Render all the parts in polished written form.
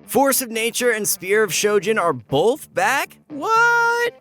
Force of Nature and Spear of Shojin are both back? What?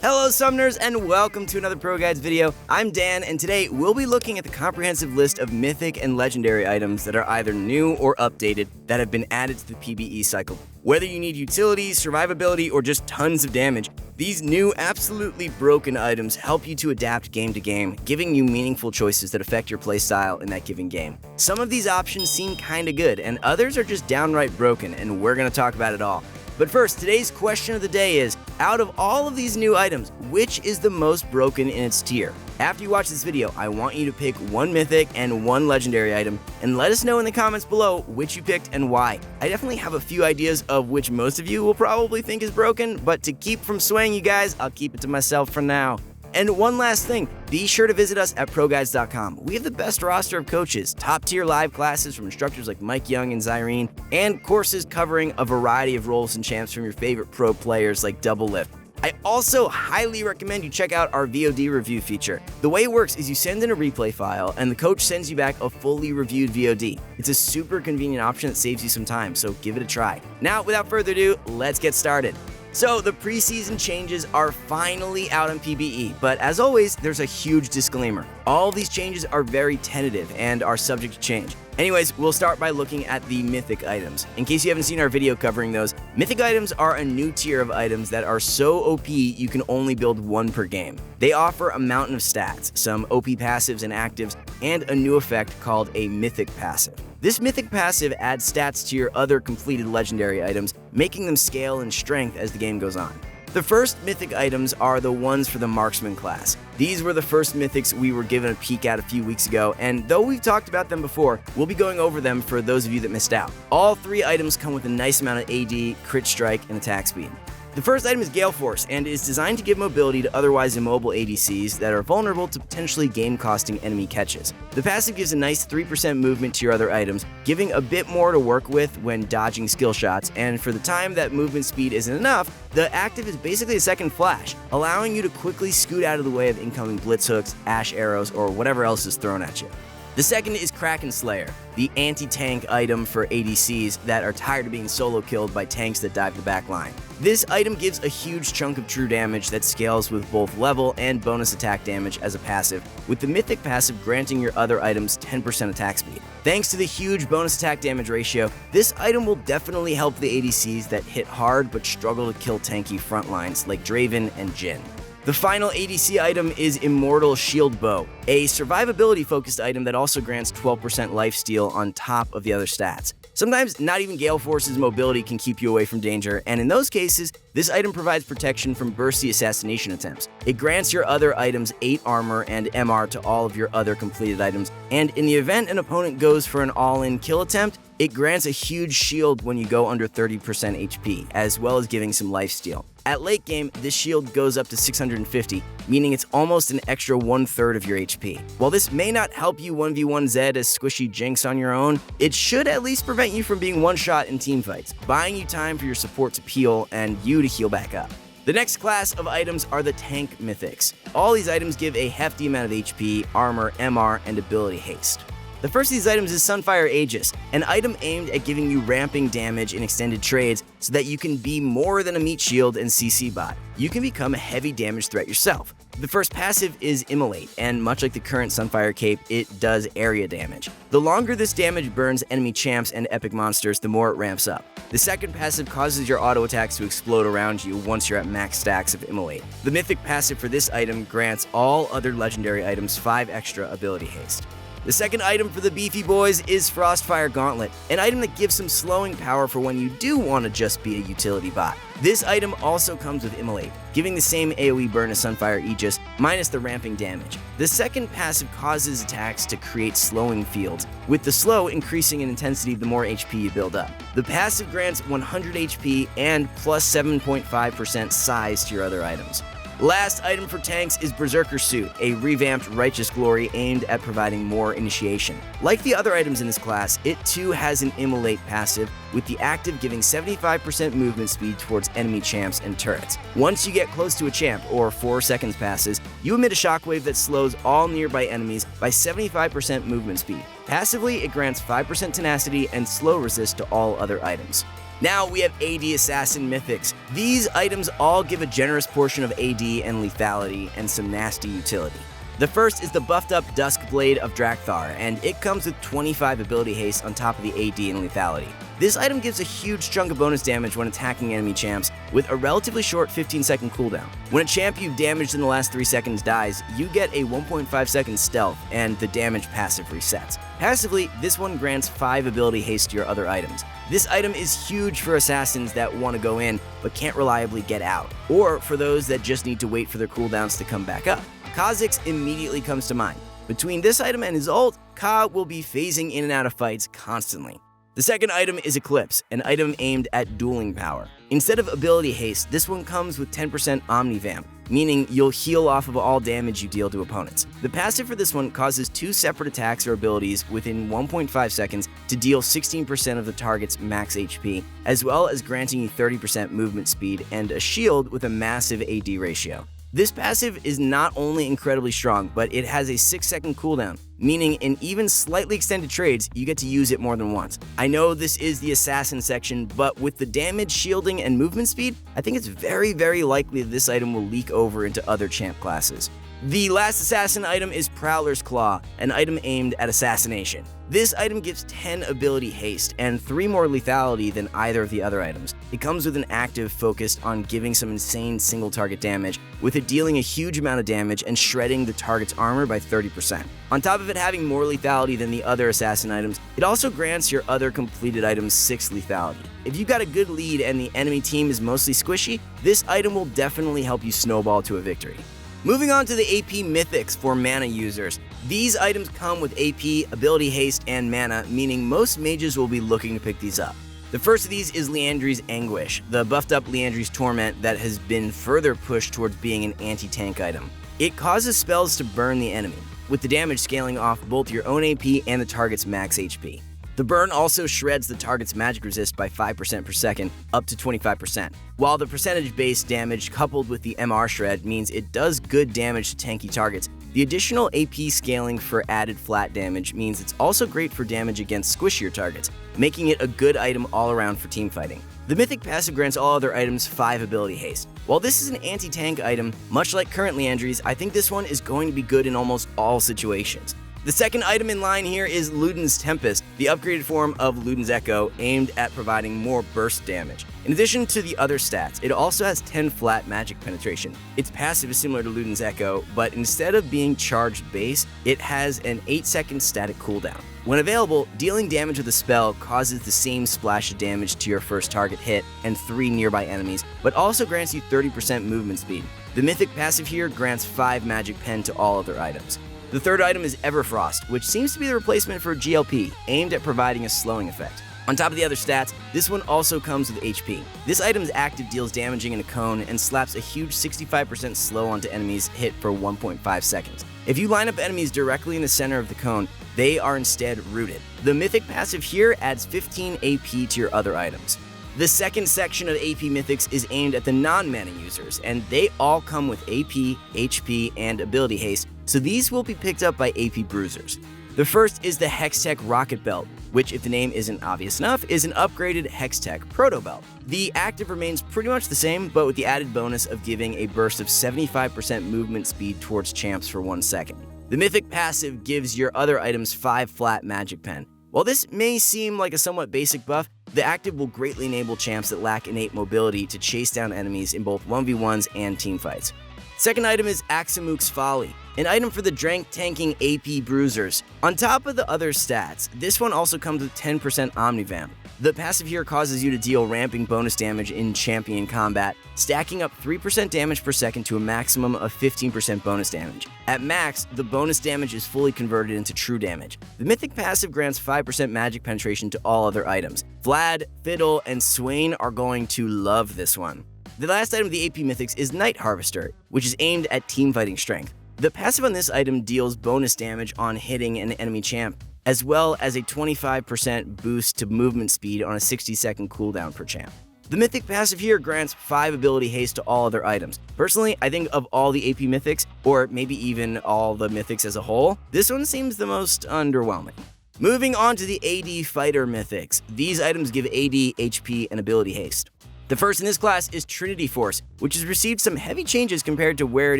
Hello Summoners and welcome to another ProGuides video. I'm Dan and today we'll be looking at the comprehensive list of mythic and legendary items that are either new or updated that have been added to the PvE cycle. Whether you need utility, survivability, or just tons of damage, these new absolutely broken items help you to adapt game to game, giving you meaningful choices that affect your playstyle in that given game. Some of these options seem kinda good and others are just downright broken, and we're gonna talk about it all. But first, today's question of the day is, out of all of these new items, which is the most broken in its tier? After you watch this video, I want you to pick one mythic and one legendary item, and let us know in the comments below which you picked and why. I definitely have a few ideas of which most of you will probably think is broken, but to keep from swaying you guys, I'll keep it to myself for now. And one last thing, be sure to visit us at ProGuides.com. We have the best roster of coaches, top-tier live classes from instructors like Mike Young and Zyrene, and courses covering a variety of roles and champs from your favorite pro players like Double Lift. I also highly recommend you check out our VOD review feature. The way it works is you send in a replay file, and the coach sends you back a fully reviewed VOD. It's a super convenient option that saves you some time, so give it a try. Now, without further ado, let's get started. So the preseason changes are finally out on PvE, but as always, there's a huge disclaimer. All these changes are very tentative and are subject to change. Anyways, we'll start by looking at the mythic items. In case you haven't seen our video covering those, mythic items are a new tier of items that are so OP you can only build one per game. They offer a mountain of stats, some OP passives and actives, and a new effect called a mythic passive. This mythic passive adds stats to your other completed legendary items, making them scale in strength as the game goes on. The first mythic items are the ones for the marksman class. These were the first mythics we were given a peek at a few weeks ago, and though we've talked about them before, we'll be going over them for those of you that missed out. All three items come with a nice amount of AD, crit strike, and attack speed. The first item is Gale Force, and is designed to give mobility to otherwise immobile ADCs that are vulnerable to potentially game-costing enemy catches. The passive gives a nice 3% movement to your other items, giving a bit more to work with when dodging skill shots, and for the time that movement speed isn't enough, the active is basically a second flash, allowing you to quickly scoot out of the way of incoming blitz hooks, ash arrows, or whatever else is thrown at you. The second is Kraken Slayer, the anti-tank item for ADCs that are tired of being solo killed by tanks that dive the back line. This item gives a huge chunk of true damage that scales with both level and bonus attack damage as a passive, with the mythic passive granting your other items 10% attack speed. Thanks to the huge bonus attack damage ratio, this item will definitely help the ADCs that hit hard but struggle to kill tanky frontlines like Draven and Jhin. The final ADC item is Immortal Shield Bow, a survivability-focused item that also grants 12% lifesteal on top of the other stats. Sometimes not even Gale Force's mobility can keep you away from danger, and in those cases, this item provides protection from bursty assassination attempts. It grants your other items 8 armor and MR to all of your other completed items, and in the event an opponent goes for an all-in kill attempt, it grants a huge shield when you go under 30% HP, as well as giving some lifesteal. At late game, this shield goes up to 650, meaning it's almost an extra 1/3 of your HP. While this may not help you 1v1 Zed as squishy Jinx on your own, it should at least prevent you from being one-shot in teamfights, buying you time for your support to peel and you to heal back up. The next class of items are the tank mythics. All these items give a hefty amount of HP, armor, MR, and ability haste. The first of these items is Sunfire Aegis, an item aimed at giving you ramping damage in extended trades so that you can be more than a meat shield and CC bot. You can become a heavy damage threat yourself. The first passive is Immolate, and much like the current Sunfire cape, it does area damage. The longer this damage burns enemy champs and epic monsters, the more it ramps up. The second passive causes your auto attacks to explode around you once you're at max stacks of Immolate. The mythic passive for this item grants all other legendary items 5 extra ability haste. The second item for the beefy boys is Frostfire Gauntlet, an item that gives some slowing power for when you do want to just be a utility bot. This item also comes with Immolate, giving the same AoE burn as Sunfire Aegis, minus the ramping damage. The second passive causes attacks to create slowing fields, with the slow increasing in intensity the more HP you build up. The passive grants 100 HP and plus 7.5% size to your other items. Last item for tanks is Berserker Suit, a revamped Righteous Glory aimed at providing more initiation. Like the other items in this class, it too has an Immolate passive, with the active giving 75% movement speed towards enemy champs and turrets. Once you get close to a champ, or 4 seconds passes, you emit a shockwave that slows all nearby enemies by 75% movement speed. Passively, it grants 5% tenacity and slow resist to all other items. Now we have AD Assassin Mythics. These items all give a generous portion of AD and lethality and some nasty utility. The first is the buffed up Dusk Blade of Drakthar, and it comes with 25 ability haste on top of the AD and lethality. This item gives a huge chunk of bonus damage when attacking enemy champs, with a relatively short 15-second cooldown. When a champ you've damaged in the last 3 seconds dies, you get a 1.5 second stealth, and the damage passive resets. Passively, this one grants 5 ability haste to your other items. This item is huge for assassins that want to go in but can't reliably get out, or for those that just need to wait for their cooldowns to come back up. Kha'Zix immediately comes to mind. Between this item and his ult, Ka will be phasing in and out of fights constantly. The second item is Eclipse, an item aimed at dueling power. Instead of ability haste, this one comes with 10% Omnivamp, meaning you'll heal off of all damage you deal to opponents. The passive for this one causes 2 separate attacks or abilities within 1.5 seconds to deal 16% of the target's max HP, as well as granting you 30% movement speed and a shield with a massive AD ratio. This passive is not only incredibly strong, but it has a 6-second cooldown, meaning in even slightly extended trades, you get to use it more than once. I know this is the assassin section, but with the damage, shielding, and movement speed, I think it's very likely that this item will leak over into other champ classes. The last assassin item is Prowler's Claw, an item aimed at assassination. This item gives 10 ability haste and 3 more lethality than either of the other items. It comes with an active focused on giving some insane single target damage, with it dealing a huge amount of damage and shredding the target's armor by 30%. On top of it having more lethality than the other assassin items, it also grants your other completed items 6 lethality. If you've got a good lead and the enemy team is mostly squishy, this item will definitely help you snowball to a victory. Moving on to the AP Mythics for mana users. These items come with AP, ability haste, and mana, meaning most mages will be looking to pick these up. The first of these is Liandry's Anguish, the buffed up Liandry's Torment that has been further pushed towards being an anti-tank item. It causes spells to burn the enemy, with the damage scaling off both your own AP and the target's max HP. The burn also shreds the target's magic resist by 5% per second, up to 25%, while the percentage-based damage coupled with the MR shred means it does good damage to tanky targets. The additional AP scaling for added flat damage means it's also great for damage against squishier targets, making it a good item all around for teamfighting. The Mythic passive grants all other items 5 ability haste. While this is an anti-tank item, much like current Liandry's, I think this one is going to be good in almost all situations. The second item in line here is LUDENS Tempest, the upgraded form of LUDENS Echo aimed at providing more burst damage. In addition to the other stats, it also has 10 flat magic penetration. Its passive is similar to LUDENS Echo, but instead of being charged base, it has an 8-second static cooldown. When available, dealing damage with a spell causes the same splash of damage to your first target hit and 3 nearby enemies, but also grants you 30% movement speed. The Mythic passive here grants 5 magic pen to all other items. The third item is Everfrost, which seems to be the replacement for GLP, aimed at providing a slowing effect. On top of the other stats, this one also comes with HP. This item's active deals damaging in a cone and slaps a huge 65% slow onto enemies hit for 1.5 seconds. If you line up enemies directly in the center of the cone, they are instead rooted. The Mythic passive here adds 15 AP to your other items. The second section of AP Mythics is aimed at the non-mana users, and they all come with AP, HP, and ability haste, so these will be picked up by AP bruisers. The first is the Hextech Rocket Belt, which, if the name isn't obvious enough, is an upgraded Hextech Proto Belt. The active remains pretty much the same, but with the added bonus of giving a burst of 75% movement speed towards champs for 1 second. The Mythic passive gives your other items 5 flat magic pen. While this may seem like a somewhat basic buff, the active will greatly enable champs that lack innate mobility to chase down enemies in both 1v1s and teamfights. Second item is Axamuk's Folly, an item for the Drank tanking AP bruisers. On top of the other stats, this one also comes with 10% Omnivamp. The passive here causes you to deal ramping bonus damage in champion combat, stacking up 3% damage per second to a maximum of 15% bonus damage. At max, the bonus damage is fully converted into true damage. The Mythic passive grants 5% magic penetration to all other items. Vlad, Fiddle, and Swain are going to love this one. The last item of the AP Mythics is Night Harvester, which is aimed at team fighting strength. The passive on this item deals bonus damage on hitting an enemy champ, as well as a 25% boost to movement speed on a 60-second cooldown per champ. The Mythic passive here grants 5 ability haste to all other items. Personally, I think of all the AP Mythics, or maybe even all the Mythics as a whole, this one seems the most underwhelming. Moving on to the AD Fighter Mythics. These items give AD, HP, and ability haste. The first in this class is Trinity Force, which has received some heavy changes compared to where it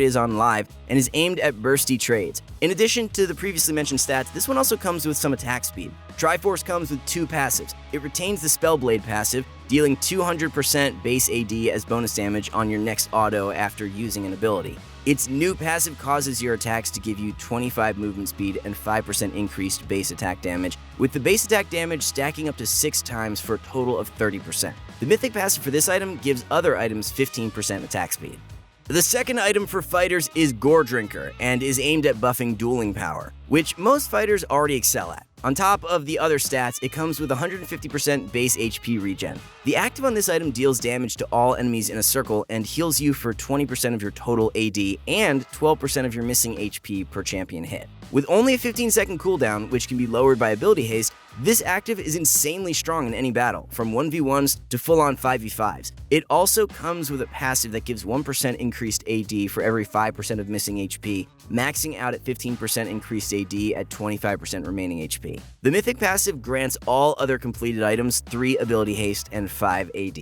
is on live and is aimed at bursty trades. In addition to the previously mentioned stats, this one also comes with some attack speed. Triforce comes with 2 passives. It retains the Spellblade passive, dealing 200% base AD as bonus damage on your next auto after using an ability. Its new passive causes your attacks to give you 25 movement speed and 5% increased base attack damage, with the base attack damage stacking up to 6 times for a total of 30%. The Mythic passive for this item gives other items 15% attack speed. The second item for fighters is Gore Drinker, and is aimed at buffing dueling power, which most fighters already excel at. On top of the other stats, it comes with 150% base HP regen. The active on this item deals damage to all enemies in a circle and heals you for 20% of your total AD and 12% of your missing HP per champion hit. With only a 15-second cooldown, which can be lowered by ability haste, this active is insanely strong in any battle, from 1v1s to full-on 5v5s. It also comes with a passive that gives 1% increased AD for every 5% of missing HP, maxing out at 15% increased AD at 25% remaining HP. The Mythic passive grants all other completed items 3 ability haste and 5 AD.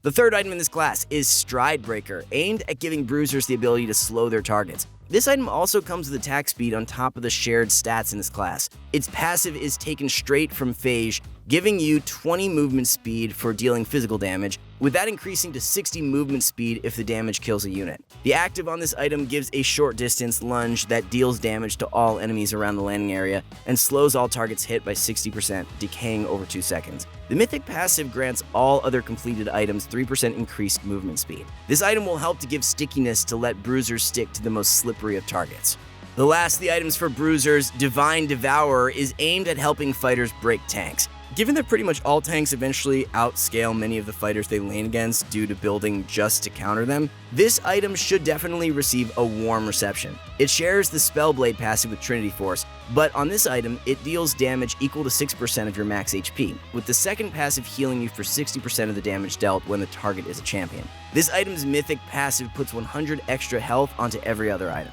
The third item in this class is Stride Breaker, aimed at giving bruisers the ability to slow their targets. This item also comes with attack speed on top of the shared stats in this class. Its passive is taken straight from Phage, giving you 20 movement speed for dealing physical damage, with that increasing to 60 movement speed if the damage kills a unit. The active on this item gives a short distance lunge that deals damage to all enemies around the landing area and slows all targets hit by 60%, decaying over 2 seconds. The Mythic passive grants all other completed items 3% increased movement speed. This item will help to give stickiness to let bruisers stick to the most slippery of targets. The last of the items for bruisers, Divine Devourer, is aimed at helping fighters break tanks. Given that pretty much all tanks eventually outscale many of the fighters they lane against due to building just to counter them, this item should definitely receive a warm reception. It shares the Spellblade passive with Trinity Force, but on this item, it deals damage equal to 6% of your max HP, with the second passive healing you for 60% of the damage dealt when the target is a champion. This item's Mythic passive puts 100 extra health onto every other item.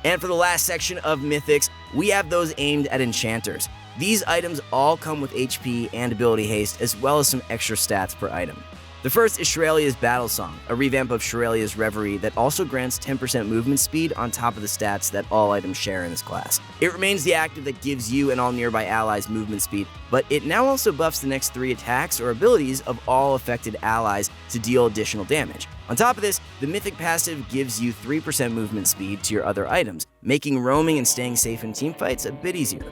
And for the last section of Mythics, we have those aimed at Enchanters. These items all come with HP and ability haste, as well as some extra stats per item. The first is Shirelia's Battle Song, a revamp of Shirelia's Reverie that also grants 10% movement speed on top of the stats that all items share in this class. It remains the active that gives you and all nearby allies movement speed, but it now also buffs the next 3 attacks or abilities of all affected allies to deal additional damage. On top of this, the Mythic passive gives you 3% movement speed to your other items, making roaming and staying safe in teamfights a bit easier.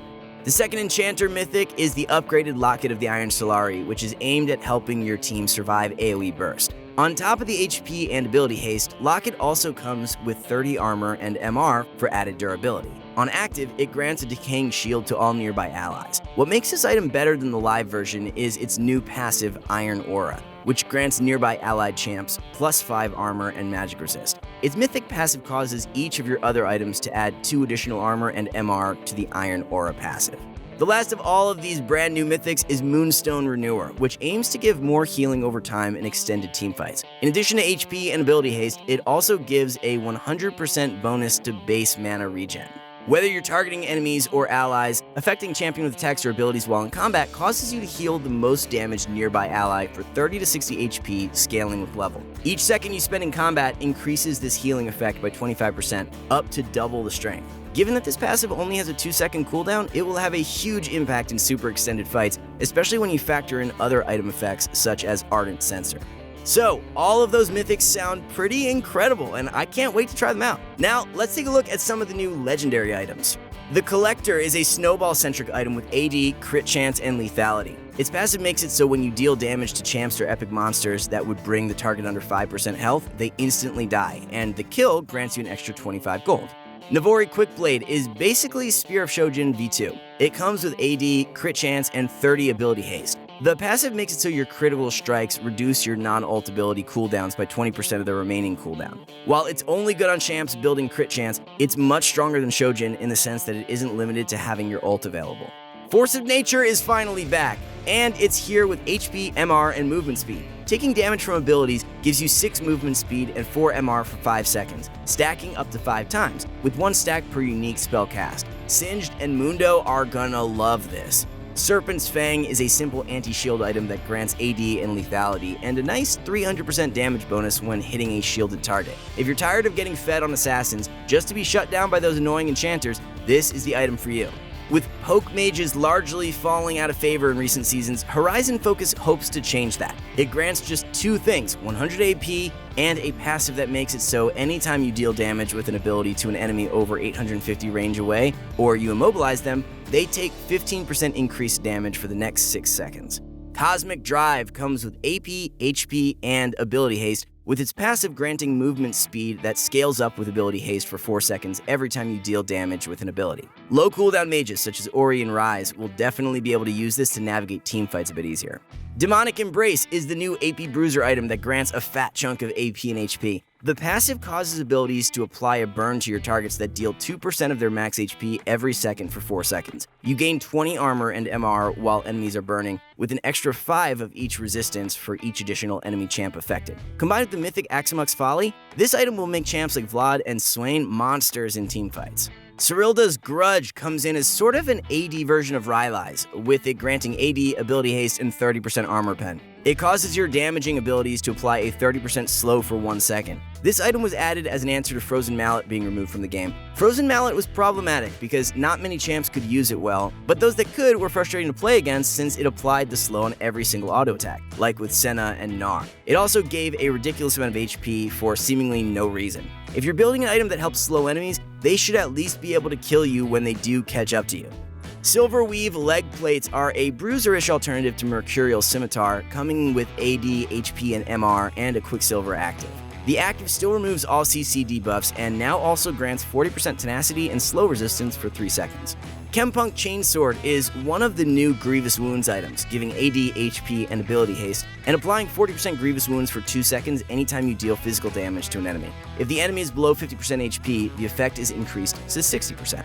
The second Enchanter Mythic is the upgraded Locket of the Iron Solari, which is aimed at helping your team survive AoE burst. On top of the HP and ability haste, Locket also comes with 30 armor and MR for added durability. On active, it grants a decaying shield to all nearby allies. What makes this item better than the live version is its new passive, Iron Aura, which grants nearby allied champs plus 5 armor and magic resist. Its Mythic passive causes each of your other items to add 2 additional armor and MR to the Iron Aura passive. The last of all of these brand new Mythics is Moonstone Renewer, which aims to give more healing over time in extended teamfights. In addition to HP and ability haste, it also gives a 100% bonus to base mana regen. Whether you're targeting enemies or allies, affecting champion with attacks or abilities while in combat causes you to heal the most damaged nearby ally for 30 to 60 HP, scaling with level. Each second you spend in combat increases this healing effect by 25%, up to double the strength. Given that this passive only has a 2-second cooldown, it will have a huge impact in super extended fights, especially when you factor in other item effects such as Ardent Sensor. So, all of those Mythics sound pretty incredible, and I can't wait to try them out. Now, let's take a look at some of the new legendary items. The Collector is a snowball-centric item with AD, crit chance, and lethality. Its passive makes it so when you deal damage to champs or epic monsters that would bring the target under 5% health, they instantly die, and the kill grants you an extra 25 gold. Navori Quickblade is basically Spear of Shojin V2. It comes with AD, crit chance, and 30 ability haste. The passive makes it so your critical strikes reduce your non-ult ability cooldowns by 20% of the remaining cooldown. While it's only good on champs building crit chance, it's much stronger than Shojin in the sense that it isn't limited to having your ult available. Force of Nature is finally back, and it's here with HP, MR, and movement speed. Taking damage from abilities gives you 6 movement speed and 4 MR for 5 seconds, stacking up to 5 times, with 1 stack per unique spell cast. Singed and Mundo are gonna love this. Serpent's Fang is a simple anti-shield item that grants AD and lethality, and a nice 300% damage bonus when hitting a shielded target. If you're tired of getting fed on assassins just to be shut down by those annoying enchanters, this is the item for you. With poke mages largely falling out of favor in recent seasons, Horizon Focus hopes to change that. It grants just 2 things, 100 AP and a passive that makes it so anytime you deal damage with an ability to an enemy over 850 range away, or you immobilize them, they take 15% increased damage for the next 6 seconds. Cosmic Drive comes with AP, HP, and ability haste, with its passive granting movement speed that scales up with ability haste for 4 seconds every time you deal damage with an ability. Low cooldown mages such as Ori and Ryze will definitely be able to use this to navigate teamfights a bit easier. Demonic Embrace is the new AP Bruiser item that grants a fat chunk of AP and HP. The passive causes abilities to apply a burn to your targets that deal 2% of their max HP every second for 4 seconds. You gain 20 armor and MR while enemies are burning, with an extra 5 of each resistance for each additional enemy champ affected. Combined with the Mythic Axamuk's Folly, this item will make champs like Vlad and Swain monsters in teamfights. Cyrilda's Grudge comes in as sort of an AD version of Rylai's, with it granting AD, ability haste, and 30% armor pen. It causes your damaging abilities to apply a 30% slow for 1 second. This item was added as an answer to Frozen Mallet being removed from the game. Frozen Mallet was problematic because not many champs could use it well, but those that could were frustrating to play against since it applied the slow on every single auto attack, like with Senna and Gnar. It also gave a ridiculous amount of HP for seemingly no reason. If you're building an item that helps slow enemies, they should at least be able to kill you when they do catch up to you. Silver Weave leg plates are a bruiser-ish alternative to Mercurial Scimitar, coming with AD, HP, and MR, and a Quicksilver active. The active still removes all CC debuffs and now also grants 40% tenacity and slow resistance for 3 seconds. Chempunk Chainsword is one of the new Grievous Wounds items, giving AD, HP, and ability haste, and applying 40% Grievous Wounds for 2 seconds anytime you deal physical damage to an enemy. If the enemy is below 50% HP, the effect is increased to 60%.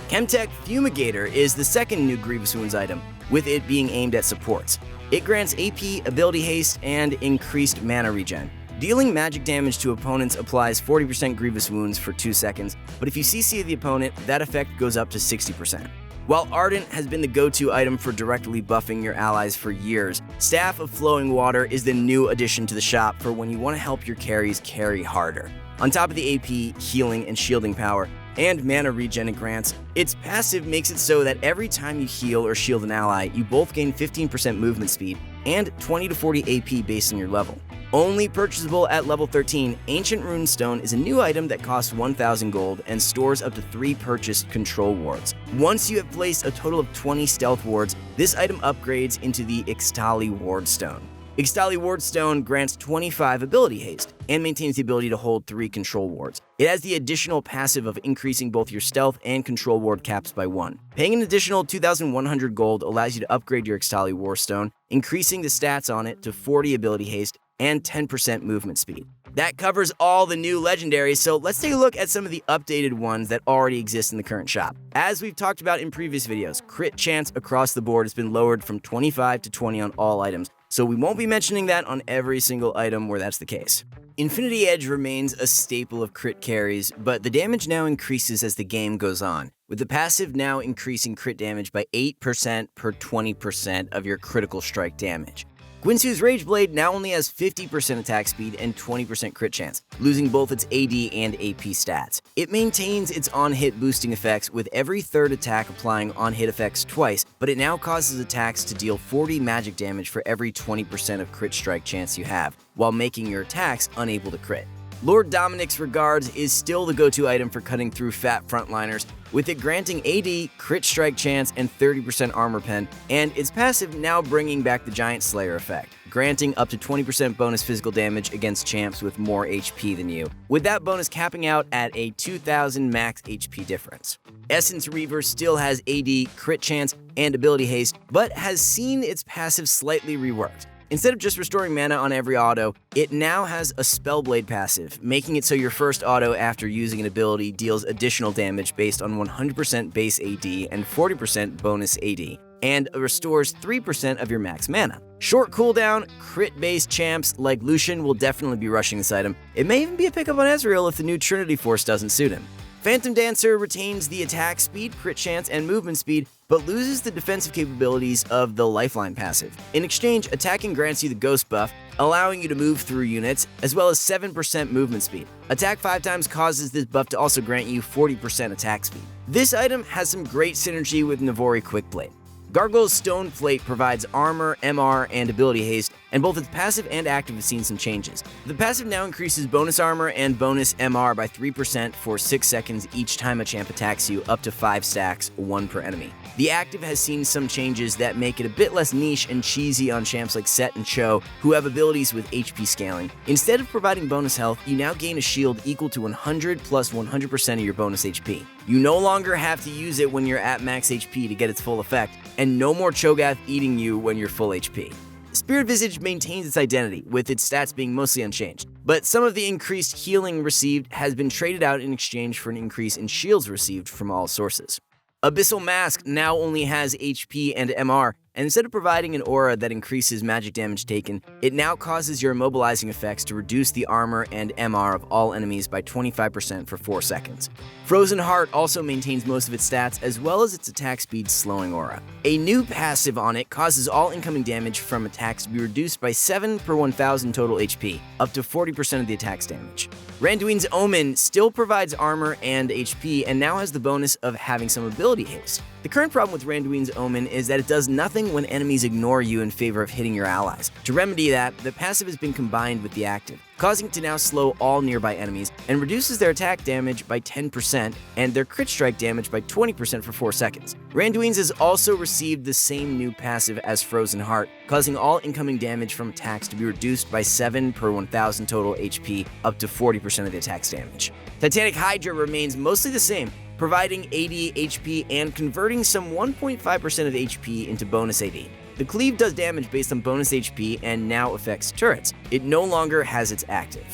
Chemtech Fumigator is the second new Grievous Wounds item, with it being aimed at supports. It grants AP, ability haste, and increased mana regen. Dealing magic damage to opponents applies 40% Grievous Wounds for 2 seconds, but if you CC the opponent, that effect goes up to 60%. While Ardent has been the go-to item for directly buffing your allies for years, Staff of Flowing Water is the new addition to the shop for when you want to help your carries carry harder. On top of the AP, healing, and shielding power, and mana regen it grants, its passive makes it so that every time you heal or shield an ally, you both gain 15% movement speed and 20 to 40 AP based on your level. Only purchasable at level 13, Ancient Runestone is a new item that costs 1,000 gold and stores up to 3 purchased control wards. Once you have placed a total of 20 stealth wards, this item upgrades into the Ixtali Wardstone. Ixtali Wardstone grants 25 ability haste and maintains the ability to hold 3 control wards. It has the additional passive of increasing both your stealth and control ward caps by 1. Paying an additional 2,100 gold allows you to upgrade your Ixtali Wardstone, increasing the stats on it to 40 ability haste and 10% movement speed. That covers all the new legendaries, so let's take a look at some of the updated ones that already exist in the current shop. As we've talked about in previous videos, crit chance across the board has been lowered from 25 to 20 on all items, so we won't be mentioning that on every single item where that's the case. Infinity Edge remains a staple of crit carries, but the damage now increases as the game goes on, with the passive now increasing crit damage by 8% per 20% of your critical strike damage. Guinsoo's Rageblade now only has 50% attack speed and 20% crit chance, losing both its AD and AP stats. It maintains its on-hit boosting effects with every third attack applying on-hit effects twice, but it now causes attacks to deal 40 magic damage for every 20% of crit strike chance you have, while making your attacks unable to crit. Lord Dominic's Regards is still the go-to item for cutting through fat frontliners, with it granting AD, crit strike chance, and 30% armor pen, and its passive now bringing back the Giant Slayer effect, granting up to 20% bonus physical damage against champs with more HP than you, with that bonus capping out at a 2000 max HP difference. Essence Reaver still has AD, crit chance, and ability haste, but has seen its passive slightly reworked. Instead of just restoring mana on every auto, it now has a Spellblade passive, making it so your first auto after using an ability deals additional damage based on 100% base AD and 40% bonus AD, and restores 3% of your max mana. Short cooldown, crit-based champs like Lucian will definitely be rushing this item. It may even be a pickup on Ezreal if the new Trinity Force doesn't suit him. Phantom Dancer retains the attack speed, crit chance, and movement speed, but loses the defensive capabilities of the Lifeline passive. In exchange, attacking grants you the Ghost buff, allowing you to move through units, as well as 7% movement speed. Attack 5 times causes this buff to also grant you 40% attack speed. This item has some great synergy with Navori Quickblade. Gargoyle's Stone Plate provides armor, MR, and ability haste, and both its passive and active have seen some changes. The passive now increases bonus armor and bonus MR by 3% for 6 seconds each time a champ attacks you, up to 5 stacks, 1 per enemy. The active has seen some changes that make it a bit less niche and cheesy on champs like Set and Cho, who have abilities with HP scaling. Instead of providing bonus health, you now gain a shield equal to 100 plus 100% of your bonus HP. You no longer have to use it when you're at max HP to get its full effect, and no more Cho'Gath eating you when you're full HP. Spirit Visage maintains its identity, with its stats being mostly unchanged, but some of the increased healing received has been traded out in exchange for an increase in shields received from all sources. Abyssal Mask now only has HP and MR, and instead of providing an aura that increases magic damage taken, it now causes your immobilizing effects to reduce the armor and MR of all enemies by 25% for 4 seconds. Frozen Heart also maintains most of its stats, as well as its attack speed slowing aura. A new passive on it causes all incoming damage from attacks to be reduced by 7 per 1000 total HP, up to 40% of the attack's damage. Randuin's Omen still provides armor and HP, and now has the bonus of having some ability haste. The current problem with Randuin's Omen is that it does nothing when enemies ignore you in favor of hitting your allies. To remedy that, the passive has been combined with the active, causing it to now slow all nearby enemies, and reduces their attack damage by 10% and their crit strike damage by 20% for 4 seconds. Randuin's has also received the same new passive as Frozen Heart, causing all incoming damage from attacks to be reduced by 7 per 1000 total HP, up to 40% of the attack's damage. Titanic HYDRA remains mostly the same, providing AD, HP, and converting some 1.5% of HP into bonus AD. The cleave does damage based on bonus HP and now affects turrets. It no longer has its active.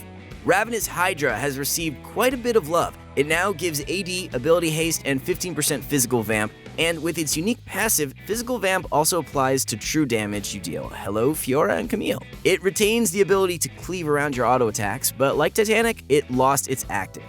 Ravenous HYDRA has received quite a bit of love. It now gives AD, ability haste, and 15% physical vamp, and with its unique passive, physical vamp also applies to true damage you deal. Hello, Fiora and Camille. It retains the ability to cleave around your auto attacks, but like Titanic, it lost its active.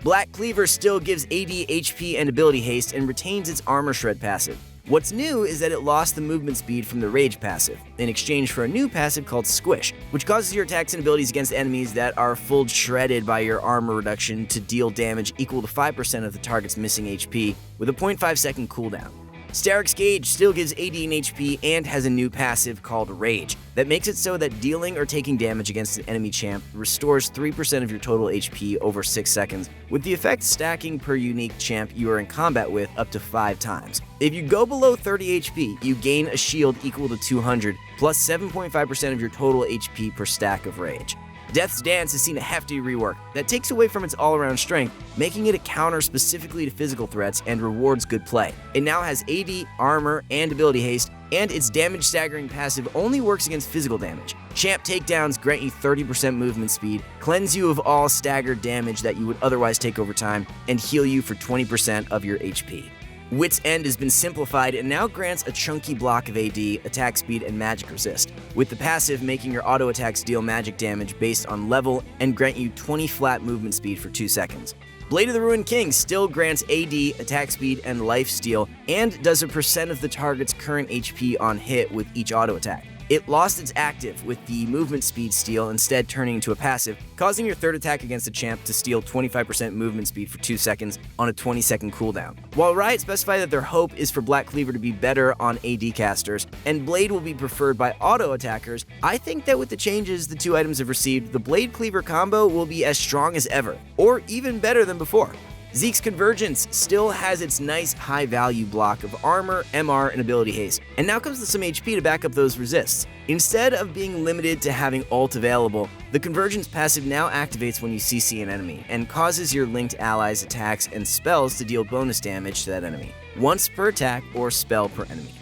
Black Cleaver still gives AD, HP, and ability haste, and retains its armor shred passive. What's new is that it lost the movement speed from the Rage passive, in exchange for a new passive called Squish, which causes your attacks and abilities against enemies that are full shredded by your armor reduction to deal damage equal to 5% of the target's missing HP, with a 0.5 second cooldown. Starrick's Gauge still gives AD and HP and has a new passive called Rage that makes it so that dealing or taking damage against an enemy champ restores 3% of your total HP over 6 seconds, with the effect stacking per unique champ you are in combat with up to 5 times. If you go below 30 HP, you gain a shield equal to 200, plus 7.5% of your total HP per stack of Rage. Death's Dance has seen a hefty rework that takes away from its all-around strength, making it a counter specifically to physical threats and rewards good play. It now has AD, armor, and ability haste, and its damage staggering passive only works against physical damage. Champ takedowns grant you 30% movement speed, cleanse you of all staggered damage that you would otherwise take over time, and heal you for 20% of your HP. Wit's End has been simplified and now grants a chunky block of AD, attack speed, and magic resist, with the passive making your auto attacks deal magic damage based on level and grant you 20 flat movement speed for 2 seconds. Blade of the Ruined King still grants AD, attack speed, and lifesteal, and does a percent of the target's current HP on hit with each auto attack. It lost its active with the movement speed steal, instead turning into a passive, causing your third attack against a champ to steal 25% movement speed for 2 seconds on a 20-second cooldown. While Riot specified that their hope is for Black Cleaver to be better on AD casters, and Blade will be preferred by auto attackers, I think that with the changes the two items have received, the Blade Cleaver combo will be as strong as ever, or even better than before. Zeke's Convergence still has its nice high-value block of armor, MR, and ability haste, and now comes with some HP to back up those resists. Instead of being limited to having ult available, the Convergence passive now activates when you CC an enemy, and causes your linked allies' attacks and spells to deal bonus damage to that enemy, once per attack or spell per enemy.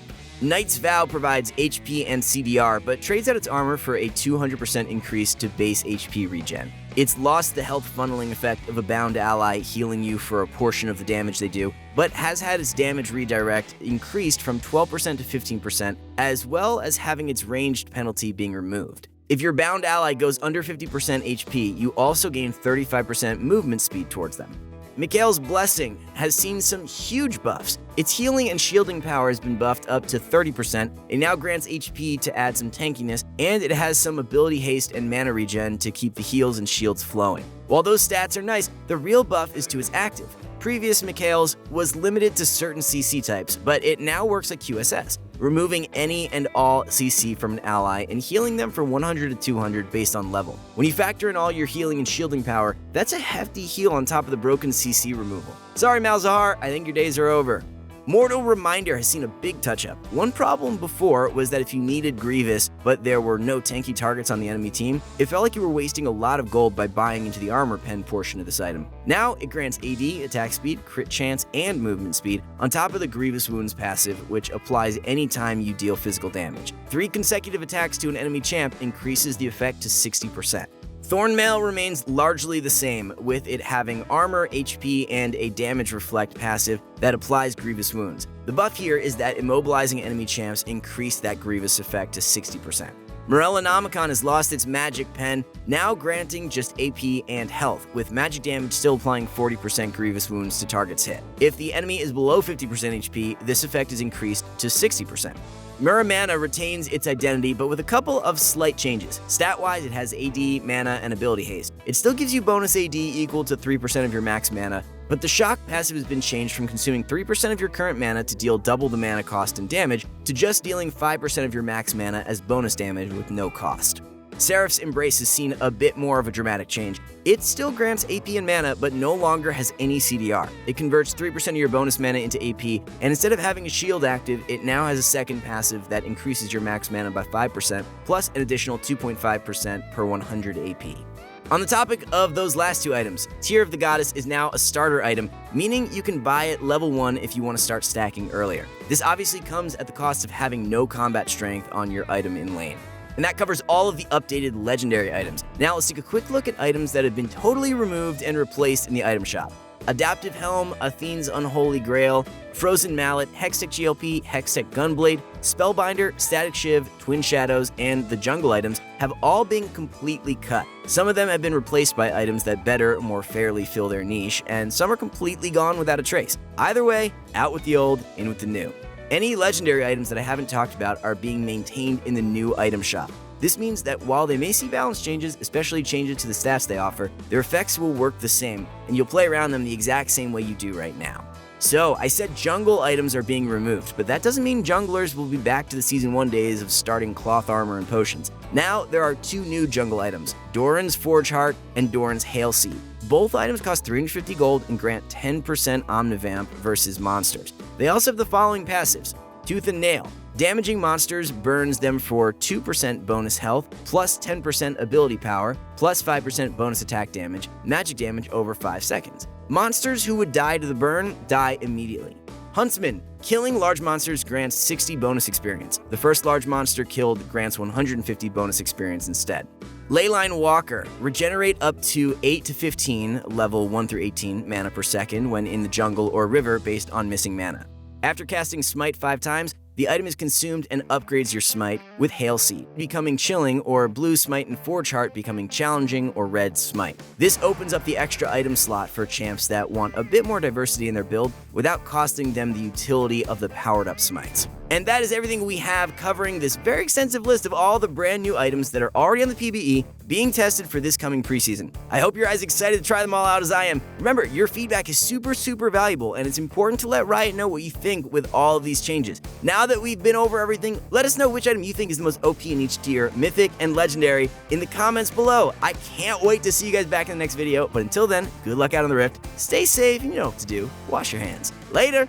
Knight's Vow provides HP and CDR, but trades out its armor for a 200% increase to base HP regen. It's lost the health funneling effect of a bound ally healing you for a portion of the damage they do, but has had its damage redirect increased from 12% to 15%, as well as having its ranged penalty being removed. If your bound ally goes under 50% HP, you also gain 35% movement speed towards them. Mikhail's Blessing has seen some huge buffs. Its healing and shielding power has been buffed up to 30%, it now grants HP to add some tankiness, and it has some ability haste and mana regen to keep the heals and shields flowing. While those stats are nice, the real buff is to its active. Previous Mikhail's was limited to certain CC types, but it now works like QSS, removing any and all CC from an ally and healing them from 100 to 200 based on level. When you factor in all your healing and shielding power, that's a hefty heal on top of the broken CC removal. Sorry Malzahar, I think your days are over. Mortal Reminder has seen a big touch-up. One problem before was that if you needed Grievous, but there were no tanky targets on the enemy team, it felt like you were wasting a lot of gold by buying into the armor pen portion of this item. Now, it grants AD, attack speed, crit chance, and movement speed, on top of the Grievous Wounds passive, which applies anytime you deal physical damage. 3 consecutive attacks to an enemy champ increases the effect to 60%. Thornmail remains largely the same, with it having armor, HP, and a damage reflect passive that applies Grievous Wounds. The buff here is that immobilizing enemy champs increase that Grievous effect to 60%. Morellonomicon has lost its magic pen, now granting just AP and health, with magic damage still applying 40% Grievous Wounds to targets hit. If the enemy is below 50% HP, this effect is increased to 60%. Muramana retains its identity, but with a couple of slight changes. Stat-wise, it has AD, mana, and ability haste. It still gives you bonus AD equal to 3% of your max mana, but the Shock passive has been changed from consuming 3% of your current mana to deal double the mana cost and damage, to just dealing 5% of your max mana as bonus damage with no cost. Seraph's Embrace has seen a bit more of a dramatic change. It still grants AP and mana, but no longer has any CDR. It converts 3% of your bonus mana into AP, and instead of having a shield active, it now has a second passive that increases your max mana by 5%, plus an additional 2.5% per 100 AP. On the topic of those last two items, Tear of the Goddess is now a starter item, meaning you can buy it level 1 if you want to start stacking earlier. This obviously comes at the cost of having no combat strength on your item in lane. And that covers all of the updated legendary items. Now let's take a quick look at items that have been totally removed and replaced in the item shop. Adaptive Helm, Athene's Unholy Grail, Frozen Mallet, Hextech GLP, Hextech Gunblade, Spellbinder, Static Shiv, Twin Shadows, and the jungle items have all been completely cut. Some of them have been replaced by items that better, more fairly fill their niche, and some are completely gone without a trace. Either way, out with the old, in with the new. Any legendary items that I haven't talked about are being maintained in the new item shop. This means that while they may see balance changes, especially changes to the stats they offer, their effects will work the same, and you'll play around them the exact same way you do right now. So, I said jungle items are being removed, but that doesn't mean junglers will be back to the Season 1 days of starting cloth armor and potions. Now, there are 2 new jungle items, Doran's Forge Heart and Doran's Hail Seed. Both items cost 350 gold and grant 10% Omnivamp versus monsters. They also have the following passives: Tooth and Nail. Damaging monsters burns them for 2% bonus health, plus 10% ability power, plus 5% bonus attack damage, magic damage over 5 seconds. Monsters who would die to the burn die immediately. Huntsman. Killing large monsters grants 60 bonus experience. The first large monster killed grants 150 bonus experience instead. Leyline Walker. Regenerate up to 8 to 15, level 1 through 18, mana per second when in the jungle or river based on missing mana. After casting Smite 5 times, the item is consumed and upgrades your Smite, with Hail Seed becoming Chilling, or Blue Smite and Forge Heart becoming Challenging, or Red Smite. This opens up the extra item slot for champs that want a bit more diversity in their build without costing them the utility of the powered up smites. And that is everything we have covering this very extensive list of all the brand new items that are already on the PBE being tested for this coming preseason. I hope you're as excited to try them all out as I am. Remember, your feedback is super valuable, and it's important to let Riot know what you think with all of these changes. Now that we've been over everything, let us know which item you think is the most OP in each tier, Mythic and Legendary, in the comments below. I can't wait to see you guys back in the next video, but until then, good luck out on the Rift, stay safe, and you know what to do, wash your hands. Later!